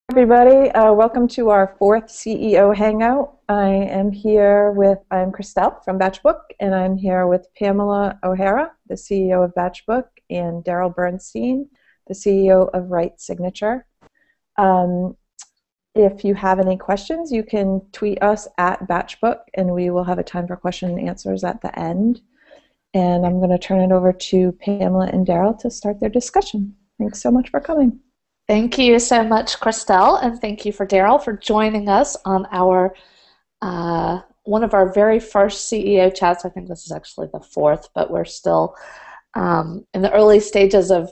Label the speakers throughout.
Speaker 1: Everybody. Welcome to our fourth CEO Hangout. I'm Christelle from Batchbook, and I'm here with Pamela O'Hara, the CEO of Batchbook, and Daryl Bernstein, the CEO of RightSignature. If you have any questions, you can tweet us at Batchbook, and we will have a time for question and answers at the end. And I'm going to turn it over to Pamela and Daryl to start their discussion. Thanks so much for coming.
Speaker 2: Thank you so much, Christelle, and thank you for Daryl for joining us on our one of our very first CEO chats. I think this is actually the fourth, but we're still in the early stages of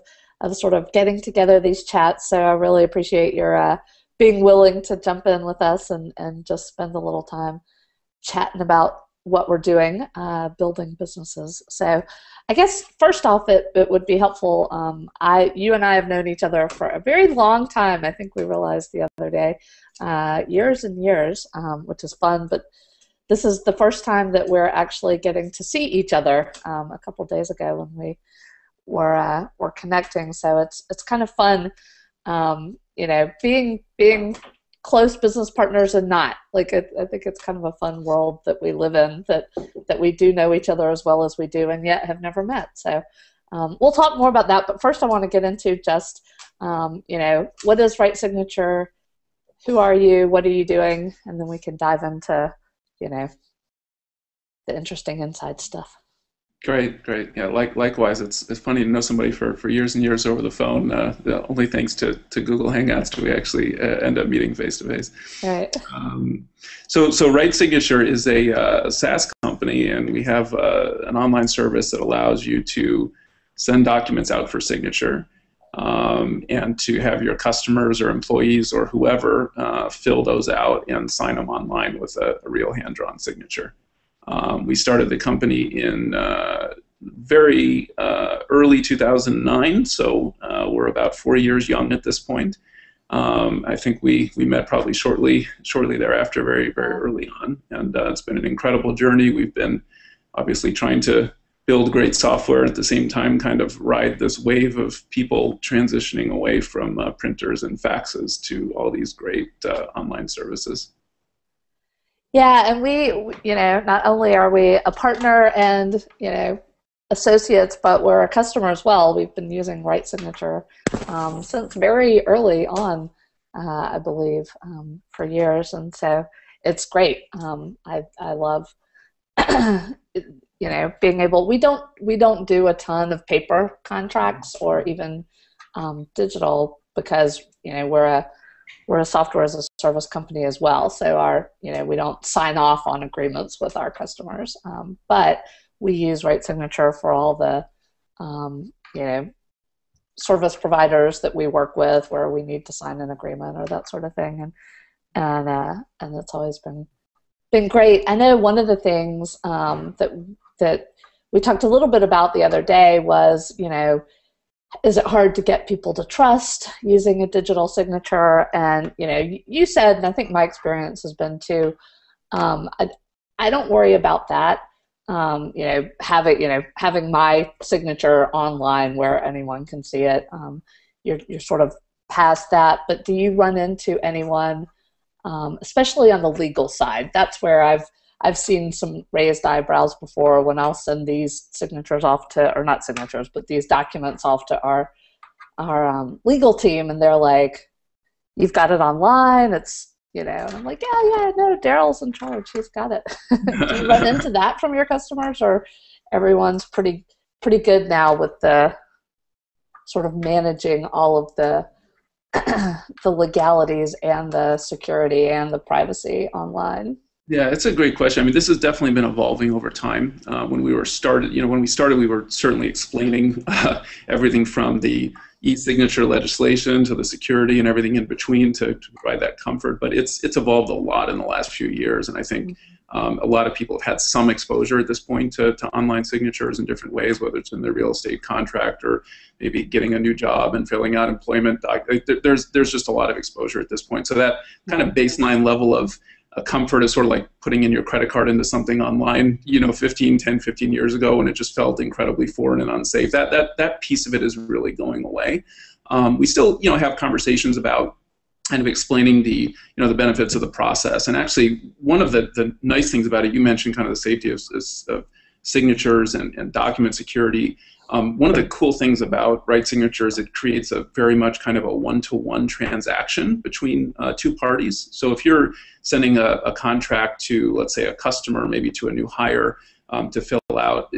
Speaker 2: sort of getting together these chats. So I really appreciate your being willing to jump in with us and just spend a little time chatting about what we're doing, building businesses. So I guess first off, it would be helpful. You and I have known each other for a very long time. I think we realized the other day, years and years, which is fun. But this is the first time that we're actually getting to see each other. A couple days ago when we were connecting, so it's kind of fun, being close business partners and not. I think it's kind of a fun world that we live in, that we do know each other as well as we do and yet have never met. So we'll talk more about that, but first I want to get into just, what is RightSignature? Who are you? What are you doing? And then we can dive into, the interesting inside stuff.
Speaker 3: Great. Yeah, likewise. It's funny to know somebody for years and years over the phone. Only thanks to Google Hangouts do we actually end up meeting face to face.
Speaker 2: Right.
Speaker 3: So RightSignature is a SaaS company, and we have an online service that allows you to send documents out for signature, and to have your customers or employees or whoever fill those out and sign them online with a real hand-drawn signature. We started the company in very early 2009, so we're about 4 years young at this point. I think we met probably shortly thereafter, very, very early on, and it's been an incredible journey. We've been obviously trying to build great software at the same time, kind of ride this wave of people transitioning away from printers and faxes to all these great online services.
Speaker 2: Yeah, and we, not only are we a partner and, associates, but we're a customer as well. We've been using RightSignature since very early on, I believe, for years, and so it's great. I love, being able. We don't do a ton of paper contracts or even digital because we're a software as a service company as well, so we don't sign off on agreements with our customers, but we use RightSignature for all the service providers that we work with where we need to sign an agreement or that sort of thing, and it's always been great. I know one of the things that we talked a little bit about the other day was is it hard to get people to trust using a digital signature? And you said, and I think my experience has been too, I don't worry about that. Having my signature online where anyone can see it. You're sort of past that. But do you run into anyone, especially on the legal side? That's where I've seen some raised eyebrows before when I'll send these signatures off to, or not signatures, but these documents off to our legal team, and they're like, "You've got it online." It's and I'm like, "Yeah, no, Daryl's in charge. He's got it." Do you run into that from your customers, or everyone's pretty good now with the sort of managing all of the the legalities and the security and the privacy online?
Speaker 3: Yeah, it's a great question. I mean, this has definitely been evolving over time. When we started, we were certainly explaining everything from the e-signature legislation to the security and everything in between to provide that comfort. But it's evolved a lot in the last few years, and I think a lot of people have had some exposure at this point to online signatures in different ways, whether it's in their real estate contract or maybe getting a new job and filling out employment. There's just a lot of exposure at this point. So that kind of baseline level of comfort is sort of like putting in your credit card into something online, 10, 15 years ago, and it just felt incredibly foreign and unsafe. That piece of it is really going away. We still, have conversations about kind of explaining the benefits of the process. And actually, one of the nice things about it, you mentioned kind of the safety of signatures and document security. One of the cool things about RightSignature is it creates a very much kind of a one-to-one transaction between two parties. So if you're sending a contract to, let's say, a customer, maybe to a new hire, to fill out,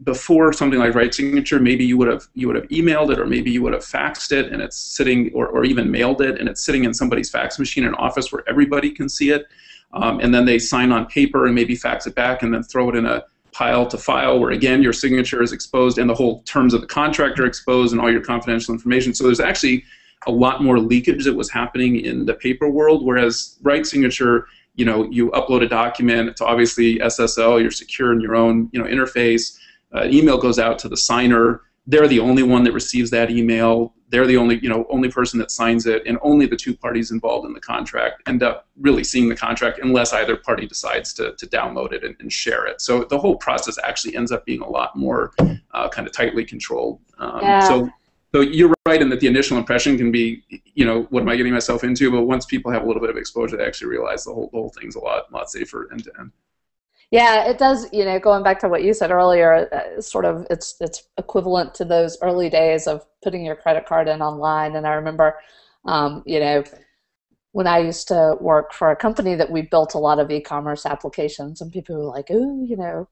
Speaker 3: before something like RightSignature, maybe you would have emailed it, or maybe you would have faxed it, and it's sitting, or even mailed it, and it's sitting in somebody's fax machine in an office where everybody can see it, and then they sign on paper and maybe fax it back, and then throw it in a pile to file, where again your signature is exposed and the whole terms of the contract are exposed and all your confidential information. So there's actually a lot more leakage that was happening in the paper world, whereas RightSignature, you upload a document, it's obviously SSL, you're secure in your own interface. An email goes out to the signer. They're the only one that receives that email. They're the only person that signs it, and only the two parties involved in the contract end up really seeing the contract, unless either party decides to download it and share it. So the whole process actually ends up being a lot more kind of tightly controlled. So you're right in that the initial impression can be, what am I getting myself into? But once people have a little bit of exposure, they actually realize the whole thing's a lot safer end to end.
Speaker 2: Yeah, it does. Going back to what you said earlier, sort of it's equivalent to those early days of putting your credit card in online. And I remember, when I used to work for a company that we built a lot of e-commerce applications, and people were like, "Oh,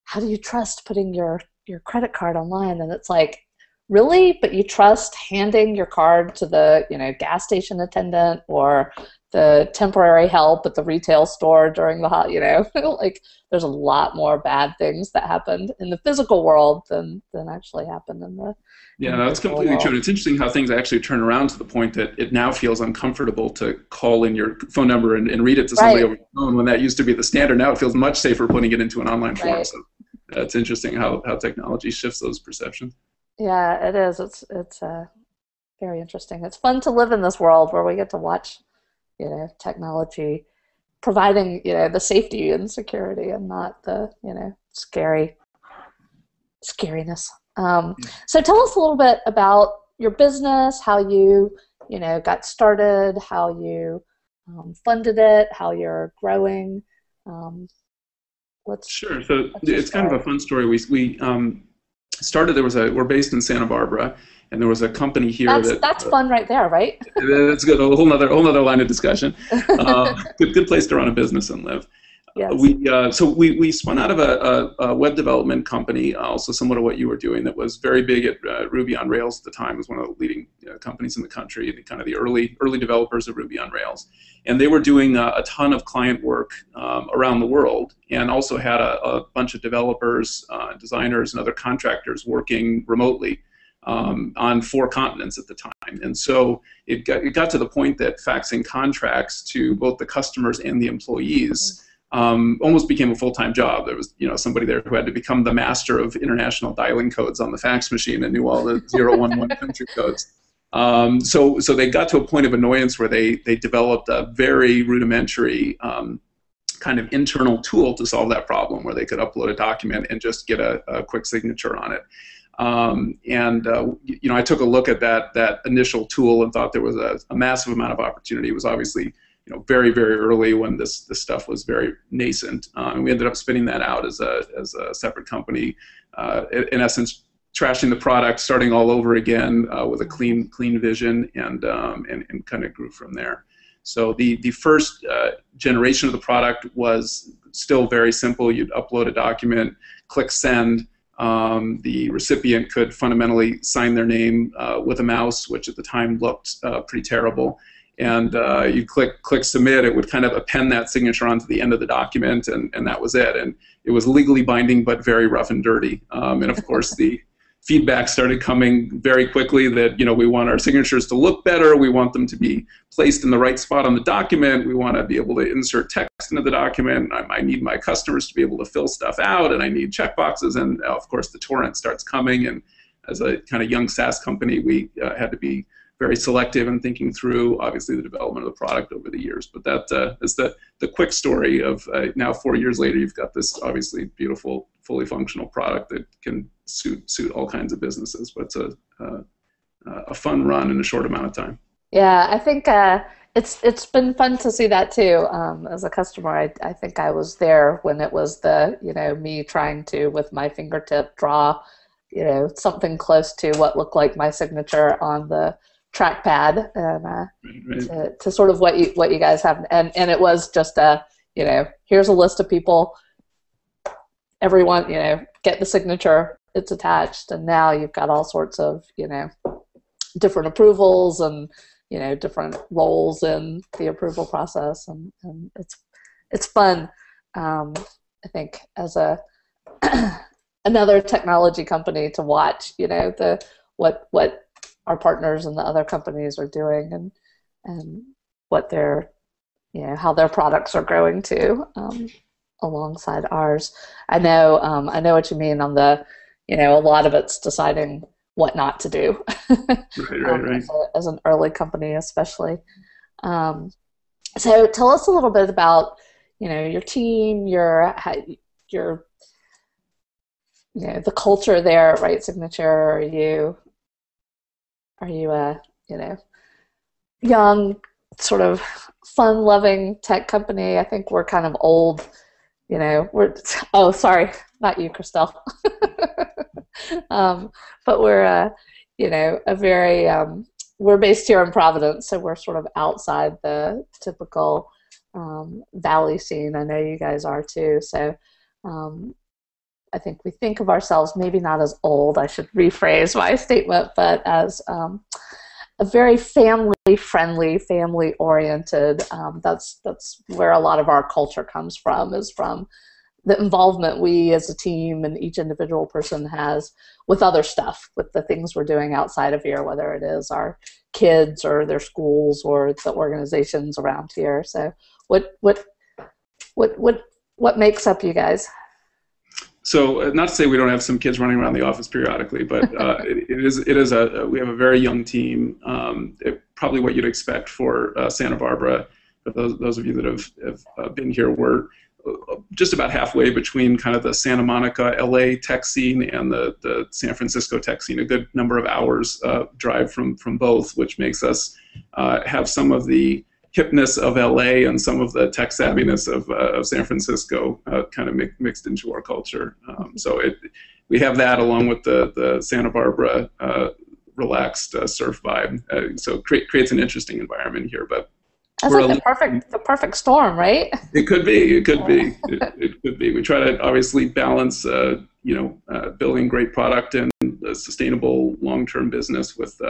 Speaker 2: how do you trust putting your credit card online?" And it's like, really? But you trust handing your card to the gas station attendant or the temporary help at the retail store during the like there's a lot more bad things that happened in the physical world than actually happened in the
Speaker 3: that's completely true. And it's interesting how things actually turn around to the point that it now feels uncomfortable to call in your phone number and read it to somebody over the phone, when that used to be the standard. Now it feels much safer putting it into an online form. So it's interesting how technology shifts those perceptions.
Speaker 2: Yeah, it is. It's very interesting. It's fun to live in this world where we get to watch technology providing, the safety and security, and not the, scariness. So tell us a little bit about your business, how you, got started, how you funded it, how you're growing.
Speaker 3: Sure. So it's kind of a fun story. We started, we're based in Santa Barbara, and there was a company here
Speaker 2: that's fun right there, right?
Speaker 3: That's good. A whole nother line of discussion. Good place to run a business and live.
Speaker 2: Yes.
Speaker 3: So we spun out of a web development company, also similar to what you were doing, that was very big at Ruby on Rails at the time. It was one of the leading companies in the country, kind of the early developers of Ruby on Rails. And they were doing a ton of client work around the world, and also had a bunch of developers, designers, and other contractors working remotely on 4 continents at the time. And so it got to the point that faxing contracts to both the customers and the employees almost became a full-time job. There was somebody there who had to become the master of international dialing codes on the fax machine and knew all the 011 country codes. So they got to a point of annoyance where they developed a very rudimentary kind of internal tool to solve that problem, where they could upload a document and just get a quick signature on it. I took a look at that initial tool and thought there was a massive amount of opportunity. It was obviously very, very early when this stuff was very nascent, and we ended up spinning that out as a separate company, in essence trashing the product, starting all over again with a clean vision, and kind of grew from there. So the first generation of the product was still very simple. You'd upload a document, click send. The recipient could fundamentally sign their name with a mouse, which at the time looked pretty terrible. And you click submit, it would kind of append that signature onto the end of the document, and that was it. And it was legally binding, but very rough and dirty. And of course, the feedback started coming very quickly that we want our signatures to look better, we want them to be placed in the right spot on the document, we want to be able to insert text into the document, I need my customers to be able to fill stuff out, and I need checkboxes, and of course the torrent starts coming. And as a kind of young SaaS company, we had to be very selective in thinking through, obviously, the development of the product over the years. But that is the quick story of now 4 years later, you've got this obviously beautiful, fully functional product that can suit all kinds of businesses. But it's a fun run in a short amount of time.
Speaker 2: Yeah, I think it's been fun to see that too. As a customer, I think I was there when it was the, me trying to, with my fingertip, draw, something close to what looked like my signature on the trackpad, and to sort of what you guys have, and it was just here's a list of people, everyone, get the signature, it's attached, and now you've got all sorts of, different approvals and different roles in the approval process, and it's fun. I think as a another technology company to watch, what our partners and the other companies are doing, and what their how their products are growing too, alongside ours. I know what you mean on the a lot of it's deciding what not to do.
Speaker 3: Right.
Speaker 2: As an early company, especially. So tell us a little bit about your team, your the culture there at RightSignature. Are you a young, sort of fun-loving tech company? I think we're kind of old. Oh, sorry, not you, Christelle. But we're a very we're based here in Providence, so we're sort of outside the typical Valley scene. I know you guys are too. So I think we think of ourselves maybe not as old. I should rephrase my statement, but as a very family-friendly, family-oriented. That's where a lot of our culture comes from, is from the involvement we as a team and each individual person has with other stuff, with the things we're doing outside of here, whether it is our kids or their schools or the organizations around here. So what makes up you guys?
Speaker 3: So not to say we don't have some kids running around the office periodically, but we have a very young team, probably what you'd expect for Santa Barbara. For those of you that have been here, we're just about halfway between kind of the Santa Monica, LA tech scene and the San Francisco tech scene. A good number of hours drive from both, which makes us have some of the hipness of LA and some of the tech savviness of San Francisco kind of mixed into our culture. So we have that along with the Santa Barbara relaxed surf vibe. So creates an interesting environment here, but.
Speaker 2: That's like the perfect storm, right?
Speaker 3: It could be. It could be. We try to obviously balance, building great product and a sustainable long-term business with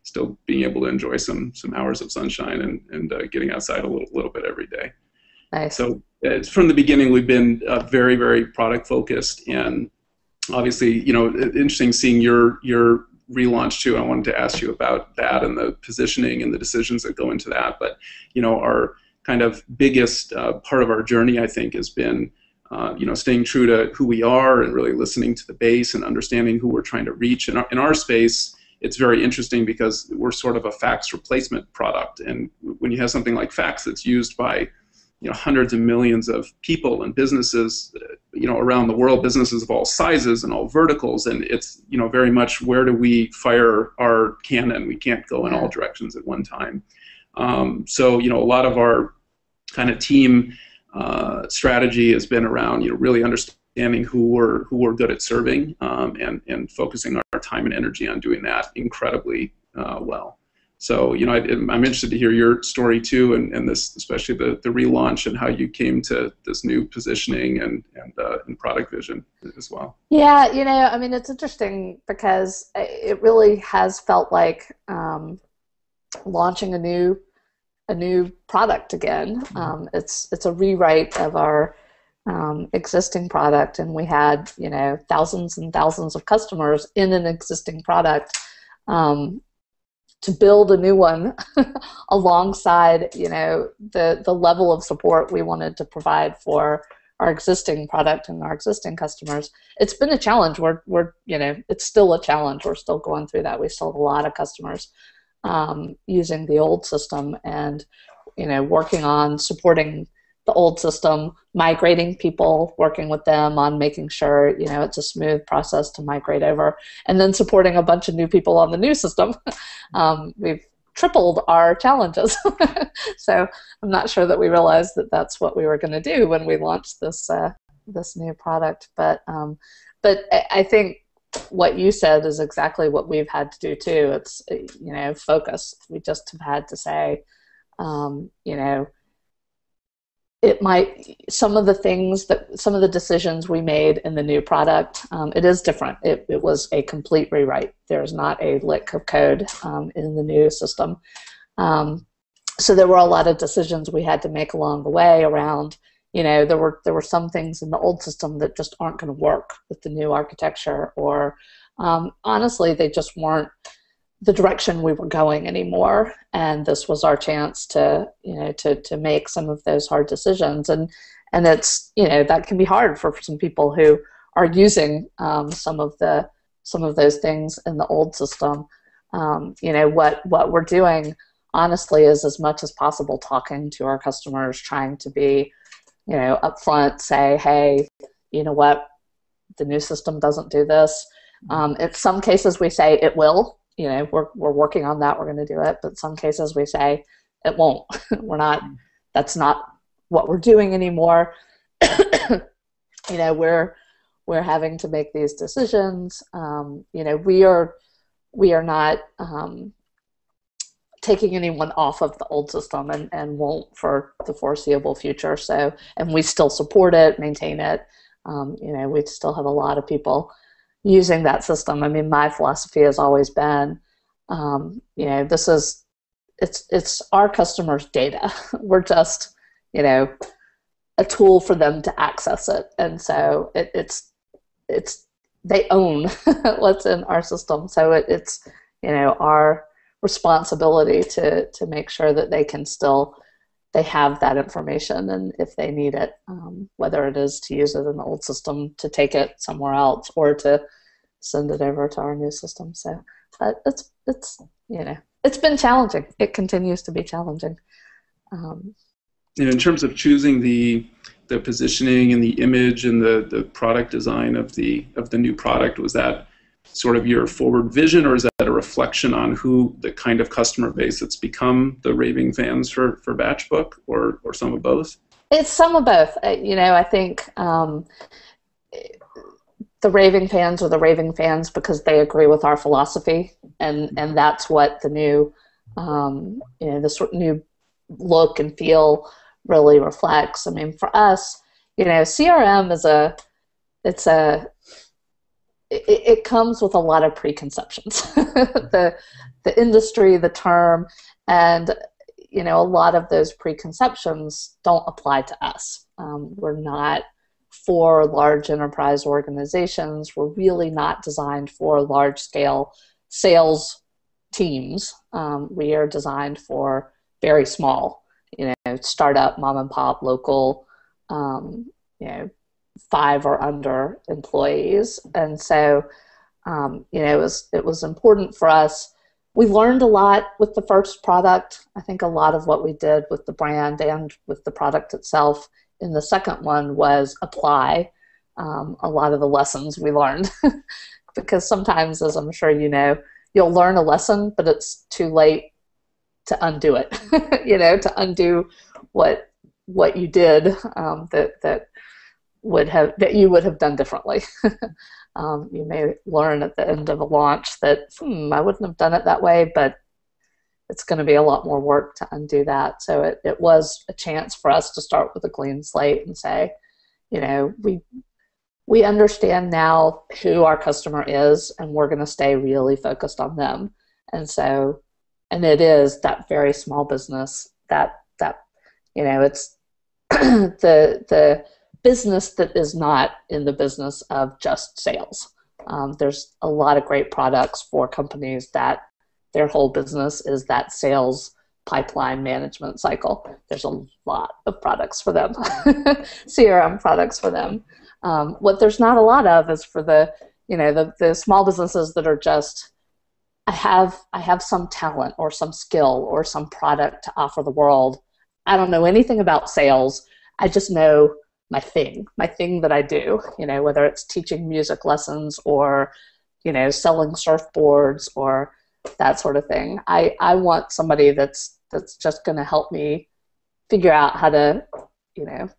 Speaker 3: still being able to enjoy some hours of sunshine and getting outside a little bit every day.
Speaker 2: Nice.
Speaker 3: So from the beginning, we've been very, very product focused, and obviously, interesting seeing your relaunch too. I wanted to ask you about that and the positioning and the decisions that go into that. But our kind of biggest part of our journey, I think, has been staying true to who we are and really listening to the base and understanding who we're trying to reach. In our space, it's very interesting because we're sort of a fax replacement product, and when you have something like fax that's used by hundreds of millions of people and businesses, around the world, businesses of all sizes and all verticals, and it's, very much where do we fire our cannon? We can't go in all directions at one time. So, a lot of our kind of team strategy has been around, really understanding who we're good at serving, and focusing our time and energy on doing that incredibly well. So, I'm interested to hear your story too, and this, especially the relaunch and how you came to this new positioning and product vision as well.
Speaker 2: Yeah, it's interesting because it really has felt like launching a new product again. It's a rewrite of our existing product, and we had thousands and thousands of customers in an existing product. To build a new one alongside, the level of support we wanted to provide for our existing product and our existing customers. It's been a challenge. We're it's still a challenge. We're still going through that. We still have a lot of customers using the old system, and working on supporting the old system, migrating people, working with them on making sure it's a smooth process to migrate over, and then supporting a bunch of new people on the new system. We've tripled our challenges. So I'm not sure that we realized that that's what we were going to do when we launched this new product. But I think what you said is exactly what we've had to do too. It's, focus. We just have had to say, it might, some of the decisions we made in the new product, it is different. It was a complete rewrite. There's not a lick of code in the new system. So there were a lot of decisions we had to make along the way around, there were some things in the old system that just aren't going to work with the new architecture, or honestly, they just weren't the direction we were going anymore. And this was our chance to make some of those hard decisions. And it's, that can be hard for some people who are using some of those things in the old system. What we're doing, honestly, is as much as possible talking to our customers, trying to be, upfront, say, hey, you know what, the new system doesn't do this. In some cases we say it will, we're working on that, we're going to do it. But some cases we say it won't. That's not what we're doing anymore. We're having to make these decisions. We are not taking anyone off of the old system and won't for the foreseeable future. So, and we still support it, maintain it. We still have a lot of people using that system. I mean, my philosophy has always been, it's our customers' data. We're just, a tool for them to access it. And so it's they own what's in our system. So it's, our responsibility to make sure that they have that information, and if they need it, whether it is to use it in the old system, to take it somewhere else, or to send it over to our new system. So, but it's been challenging. It continues to be challenging.
Speaker 3: In terms of choosing the positioning and the image and the product design of the new product, was that sort of your forward vision, or is that a reflection on who the kind of customer base that's become the raving fans for Batchbook, or some of both?
Speaker 2: It's some of both. I think the raving fans are the raving fans because they agree with our philosophy, and that's what the new the sort of new look and feel really reflects. I mean, for us, CRM it comes with a lot of preconceptions. the industry, the term, and a lot of those preconceptions don't apply to us. We're not for large enterprise organizations. We're really not designed for large-scale sales teams. We are designed for very small, startup, mom and pop, local, 5 or under employees. And so, it was important for us. We learned a lot with the first product. I think a lot of what we did with the brand and with the product itself in the second one was apply a lot of the lessons we learned. Because sometimes, as I'm sure you'll learn a lesson, but it's too late to undo it. To undo what you did that you would have done differently. You may learn at the end of a launch that I wouldn't have done it that way, but it's going to be a lot more work to undo that. So it was a chance for us to start with a clean slate and say, we understand now who our customer is, and we're going to stay really focused on them. And so, and it is that very small business that it's the business that is not in the business of just sales. There's a lot of great products for companies that their whole business is that sales pipeline management cycle. There's a lot of products for them, CRM products for them. What there's not a lot of is for the small businesses that are just, I have some talent or some skill or some product to offer the world. I don't know anything about sales. I just know my thing that I do, whether it's teaching music lessons or, selling surfboards, or that sort of thing. I want somebody that's just going to help me figure out how to,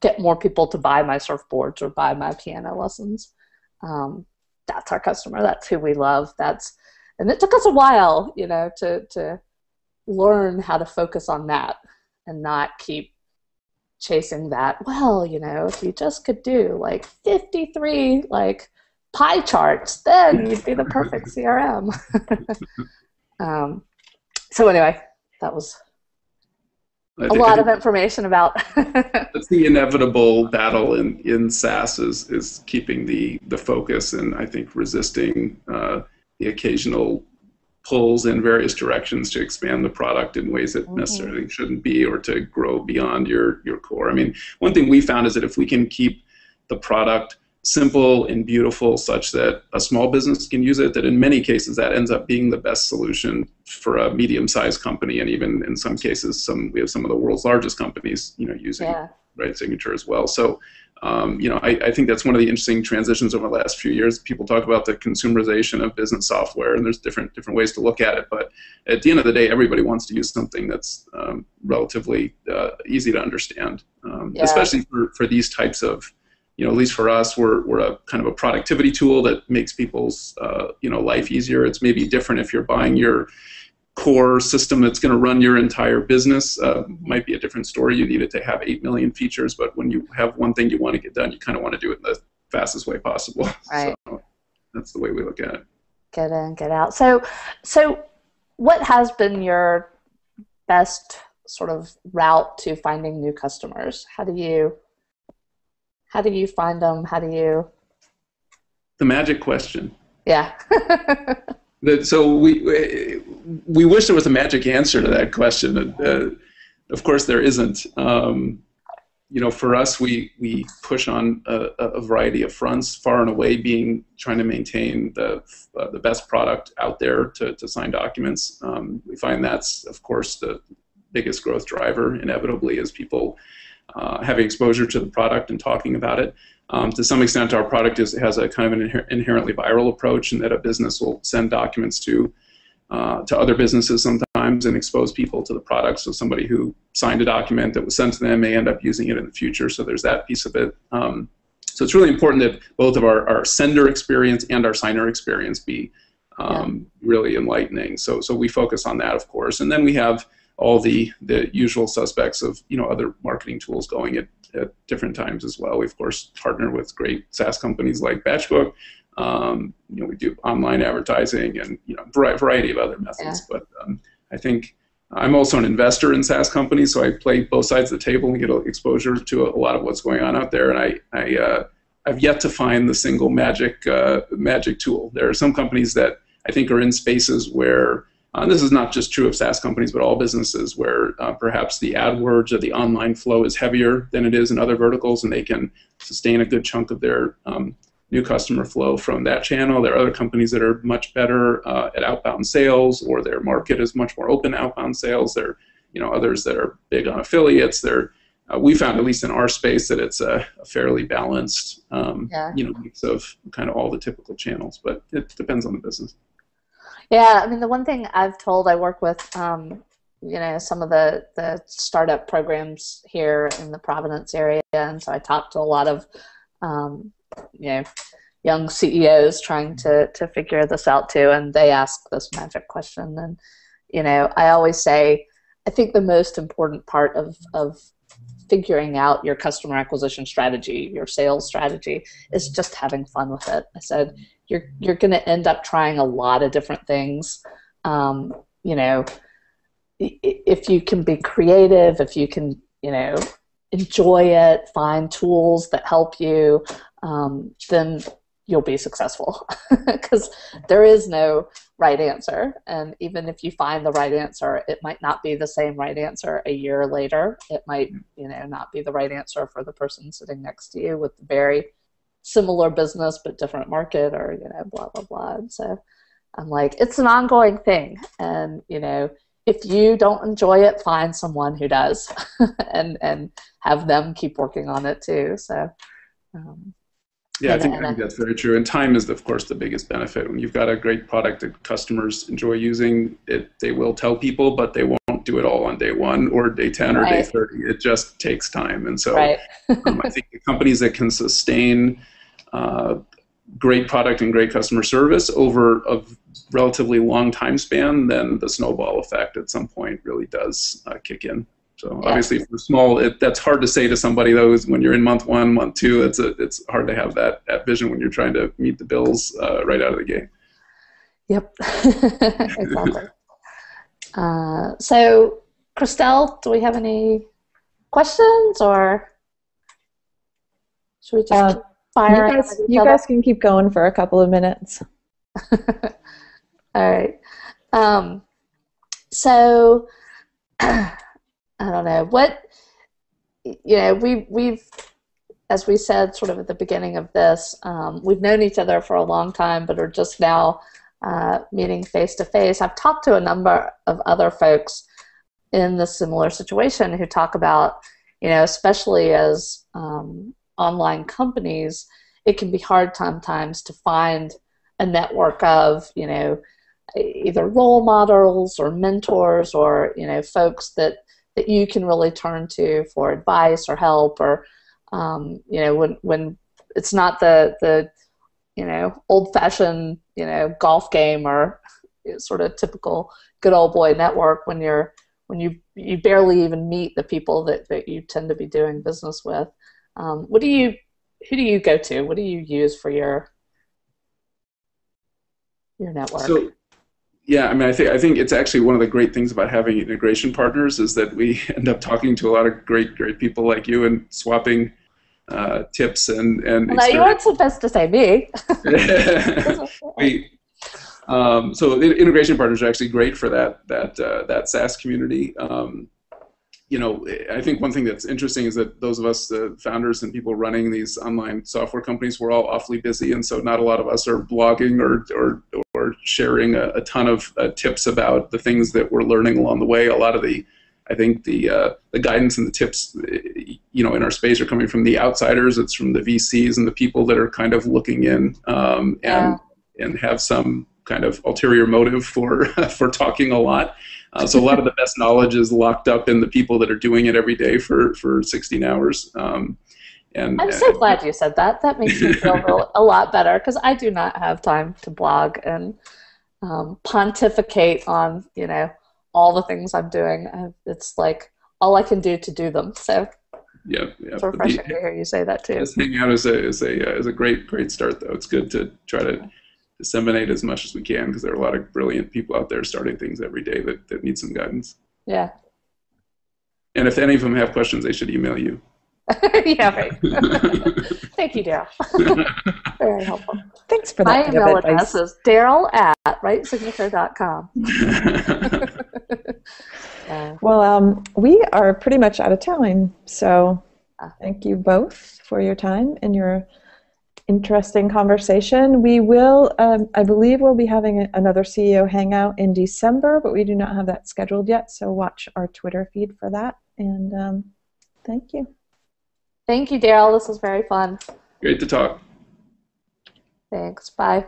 Speaker 2: get more people to buy my surfboards or buy my piano lessons. That's our customer. That's who we love. And it took us a while, to learn how to focus on that and not keep chasing that. Well, if you just could do like 53 pie charts, then you'd be the perfect CRM. So anyway, that was a lot of information about.
Speaker 3: That's the inevitable battle in SaaS is keeping the focus, and I think resisting the occasional pulls in various directions to expand the product in ways that necessarily shouldn't be, or to grow beyond your core. I mean, one thing we found is that if we can keep the product simple and beautiful such that a small business can use it, that in many cases that ends up being the best solution for a medium-sized company, and even in some cases we have some of the world's largest companies using RightSignature as well. So I think that's one of the interesting transitions over the last few years. People talk about the consumerization of business software, and there's different ways to look at it, but at the end of the day, everybody wants to use something that's relatively easy to understand, especially for these types of, at least for us, we're a kind of a productivity tool that makes people's life easier. It's maybe different if you're buying your core system that's going to run your entire business. Might be a different story. You need it to have 8 million features, but when you have one thing you want to get done, you kind of want to do it in the fastest way possible.
Speaker 2: Right.
Speaker 3: So that's the way we look at it.
Speaker 2: Get in, get out. So what has been your best sort of route to finding new customers? How do you find them?
Speaker 3: The magic question.
Speaker 2: Yeah.
Speaker 3: So we wish there was a magic answer to that question. Of course, there isn't. For us, we push on a variety of fronts, far and away trying to maintain the best product out there to sign documents. We find that's, of course, the biggest growth driver, inevitably, as people having exposure to the product and talking about it. To some extent, our product has a kind of an inherently viral approach, in that a business will send documents to other businesses sometimes and expose people to the product. So somebody who signed a document that was sent to them may end up using it in the future. So there's that piece of it. So it's really important that both of our sender experience and our signer experience be really enlightening. So we focus on that, of course. And then we have all the usual suspects of other marketing tools going at different times as well. We of course partner with great SaaS companies like Batchbook. We do online advertising and variety of other methods. Yeah. But I think I'm also an investor in SaaS companies, so I play both sides of the table and get exposure to a lot of what's going on out there. And I've yet to find the single magic tool. There are some companies that I think are in spaces where this is not just true of SaaS companies, but all businesses, where perhaps the AdWords or the online flow is heavier than it is in other verticals, and they can sustain a good chunk of their new customer flow from that channel. There are other companies that are much better at outbound sales, or their market is much more open to outbound sales. There are others that are big on affiliates. We found, at least in our space, that it's a fairly balanced mix of kind of all the typical channels, but it depends on the business.
Speaker 2: Yeah, I mean, the one thing I work with, some of the startup programs here in the Providence area, and so I talk to a lot of, young CEOs trying to figure this out too, and they ask this magic question. And, I always say, I think the most important part of figuring out your customer acquisition strategy, your sales strategy, is just having fun with it. I said, you're going to end up trying a lot of different things. If you can be creative, if you can, enjoy it, find tools that help you, then you'll be successful, because there is no right answer. And even if you find the right answer, it might not be the same right answer a year later. It might, not be the right answer for the person sitting next to you with very similar business but different market, or blah blah blah. And so I'm like, it's an ongoing thing, and if you don't enjoy it, find someone who does, and have them keep working on it too. So
Speaker 3: Yeah, I think that's very true. And time is, of course, the biggest benefit. When you've got a great product that customers enjoy using, they will tell people, but they won't do it all on day 1 or day 10 or day 30. It just takes time. And so I think the companies that can sustain great product and great customer service over a relatively long time span, then the snowball effect at some point really does kick in. So obviously, for small, that's hard to say to somebody, though, when you're in month 1, month 2. It's hard to have that vision when you're trying to meet the bills right out of the gate.
Speaker 2: Yep, exactly. So, Christelle, do we have any questions, or should we just keep firing?
Speaker 1: You guys can keep going for a couple of minutes.
Speaker 2: All right. So. I don't know what, we've, as we said sort of at the beginning of this, we've known each other for a long time, but are just now meeting face to face. I've talked to a number of other folks in the similar situation who talk about, especially as online companies, it can be hard sometimes to find a network of, either role models or mentors or, folks that you can really turn to for advice or help, or when it's not the old-fashioned golf game or sort of typical good old boy network, when you barely even meet the people that you tend to be doing business with. Who do you go to? What do you use for your network?
Speaker 3: So, yeah, I mean, I think it's actually one of the great things about having integration partners is that we end up talking to a lot of great people like you and swapping tips and.
Speaker 2: Well, you weren't supposed to say me.
Speaker 3: So the integration partners are actually great for that SaaS community. I think one thing that's interesting is that those of us, the founders and people running these online software companies, we're all awfully busy, and so not a lot of us are blogging or sharing a ton of tips about the things that we're learning along the way. A lot of the guidance and the tips, in our space are coming from the outsiders. It's from the VCs and the people that are kind of looking in and have some kind of ulterior motive for talking a lot. So a lot of the best knowledge is locked up in the people that are doing it every day for 16 hours. And
Speaker 2: I'm so glad you said that. That makes me feel a lot better, because I do not have time to blog and pontificate on all the things I'm doing. It's like all I can do to do them. So it's refreshing to hear you say that too.
Speaker 3: Yes, Hangout is a great start, though. It's good to try to disseminate as much as we can, because there are a lot of brilliant people out there starting things every day that need some guidance.
Speaker 2: Yeah.
Speaker 3: And if any of them have questions, they should email you.
Speaker 2: Yeah, right. Thank you, Daryl. Very helpful.
Speaker 1: Thanks for that.
Speaker 2: My email address is daryl@rightsignature.com.
Speaker 1: Well, we are pretty much out of time, so thank you both for your time and your interesting conversation. We will, I believe we'll be having another CEO Hangout in December, but we do not have that scheduled yet, so watch our Twitter feed for that. And thank you.
Speaker 2: Thank you, Daryl. This was very fun.
Speaker 3: Great to talk.
Speaker 2: Thanks. Bye.